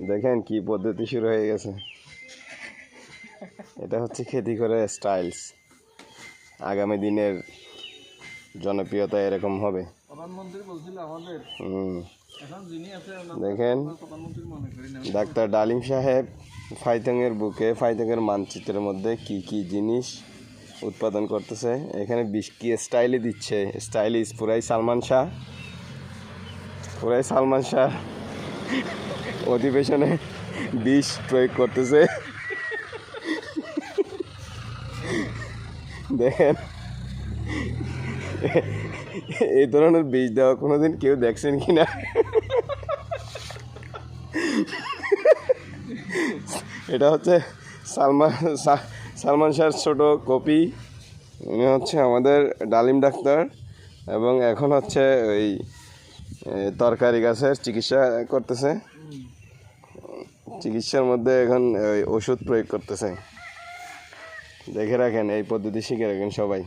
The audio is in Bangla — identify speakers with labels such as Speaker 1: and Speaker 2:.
Speaker 1: দেখেন কি পদ্ধতি শুরু হয়ে গেছে। এটা হচ্ছে খেতি করে স্টাইলস। আগামী দিনের জনপ্রিয়তা এরকম হবে।
Speaker 2: প্রধানমন্ত্রী বলছিল আমাদের এখন যিনি আছে
Speaker 1: দেখেন
Speaker 2: প্রধানমন্ত্রী মনে করি না।
Speaker 1: ডাক্তার ডালিম সাহেব ফাইতংয়ের বুকে ফাইতংয়ের মানচিত্রের মধ্যে কি কি জিনিস উৎপাদন করতেছে। এখানে বিষ কি স্টাইলে দিচ্ছে, স্টাইলিশ পুরাই সালমান শাহ অধিবেশনে বিষ প্রয়োগ করতেছে। দেখেন এই ধরনের বিষ দেওয়া কোনোদিন কেউ দেখছেন কিনা। এটা হচ্ছে সালমান শাহর ছোট কপি। উনি হচ্ছে আমাদের ডালিম ডাক্তার এবং এখন হচ্ছে ওই তরকারি গাছের চিকিৎসা করতেছে। চিকিৎসার মধ্যে এখন ওই ওষুধ প্রয়োগ করতেছে। দেখে রাখেন, এই পদ্ধতি শিখে রাখেন সবাই।